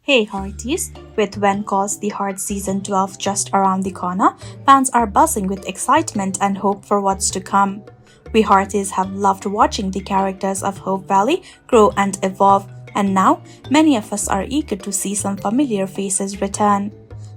Hey Hearties! With When Calls the Heart Season 12 just around the corner, fans are buzzing with excitement and hope for what's to come. We Hearties have loved watching the characters of Hope Valley grow and evolve, and now many of us are eager to see some familiar faces return.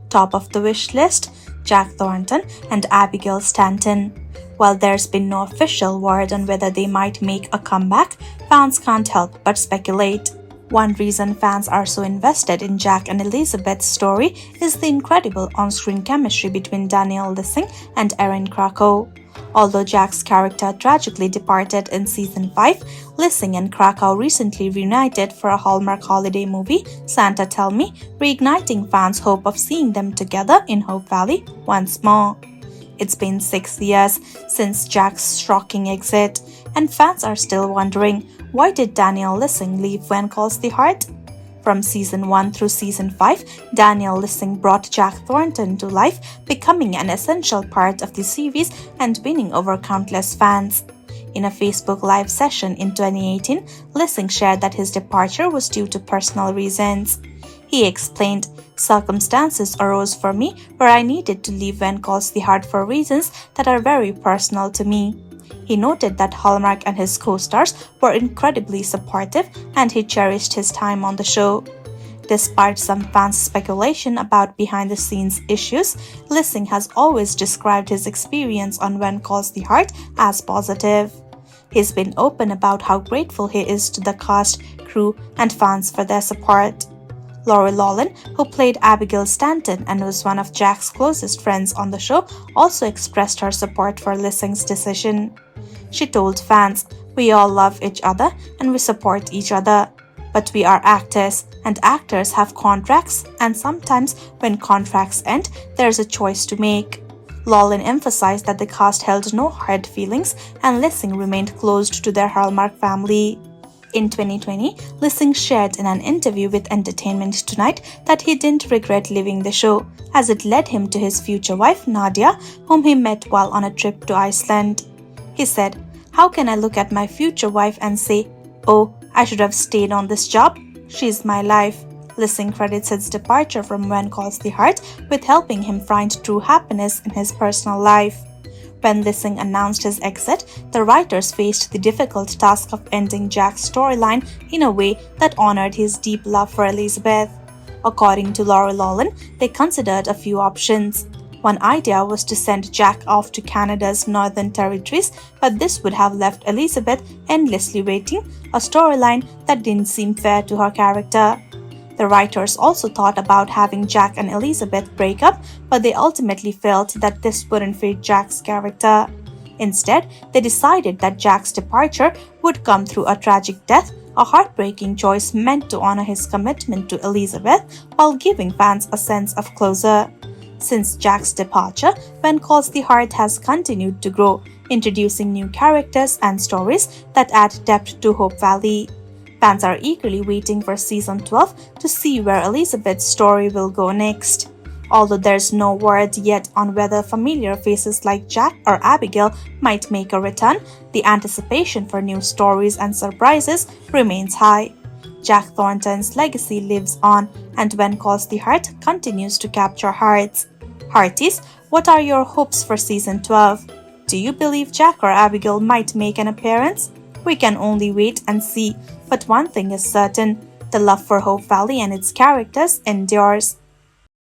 Top of the wish list, Jack Thornton and Abigail Stanton. While there's been no official word on whether they might make a comeback, fans can't help but speculate. One reason fans are so invested in Jack and Elizabeth's story is the incredible on-screen chemistry between Daniel Lissing and Erin Krakow. Although Jack's character tragically departed in season 5, Lissing and Krakow recently reunited for a Hallmark holiday movie, Santa Tell Me, reigniting fans' hope of seeing them together in Hope Valley once more. It's been 6 years since Jack's shocking exit, and fans are still wondering, why did Daniel Lissing leave When Calls the Heart? From season 1 through season 5, Daniel Lissing brought Jack Thornton to life, becoming an essential part of the series and winning over countless fans. In a Facebook Live session in 2018, Lissing shared that his departure was due to personal reasons. He explained, "Circumstances arose for me where I needed to leave When Calls the Heart for reasons that are very personal to me." He noted that Hallmark and his co-stars were incredibly supportive and he cherished his time on the show. Despite some fans' speculation about behind-the-scenes issues, Lissing has always described his experience on When Calls the Heart as positive. He's been open about how grateful he is to the cast, crew, and fans for their support. Lori Loughlin, who played Abigail Stanton and was one of Jack's closest friends on the show, also expressed her support for Lissing's decision. She told fans, "We all love each other and we support each other. But we are actors, and actors have contracts, and sometimes when contracts end, there's a choice to make." Loughlin emphasized that the cast held no hard feelings and Lissing remained close to their Hallmark family. In 2020, Lissing shared in an interview with Entertainment Tonight that he didn't regret leaving the show, as it led him to his future wife Nadia, whom he met while on a trip to Iceland. He said, "How can I look at my future wife and say, 'Oh, I should have stayed on this job? She's my life.'" Lissing credits his departure from When Calls the Heart with helping him find true happiness in his personal life. When Lissing announced his exit, the writers faced the difficult task of ending Jack's storyline in a way that honored his deep love for Elizabeth. According to Lori Loughlin, they considered a few options. One idea was to send Jack off to Canada's Northern Territories, but this would have left Elizabeth endlessly waiting, a storyline that didn't seem fair to her character. The writers also thought about having Jack and Elizabeth break up, but they ultimately felt that this wouldn't fit Jack's character. Instead, they decided that Jack's departure would come through a tragic death, a heartbreaking choice meant to honor his commitment to Elizabeth while giving fans a sense of closure. Since Jack's departure, When Calls the Heart has continued to grow, introducing new characters and stories that add depth to Hope Valley. Fans are eagerly waiting for season 12 to see where Elizabeth's story will go next. Although there's no word yet on whether familiar faces like Jack or Abigail might make a return, the anticipation for new stories and surprises remains high. Jack Thornton's legacy lives on, and When Calls the Heart continues to capture hearts. Hearties, what are your hopes for season 12? Do you believe Jack or Abigail might make an appearance? We can only wait and see, but one thing is certain, the love for Hope Valley and its characters endures.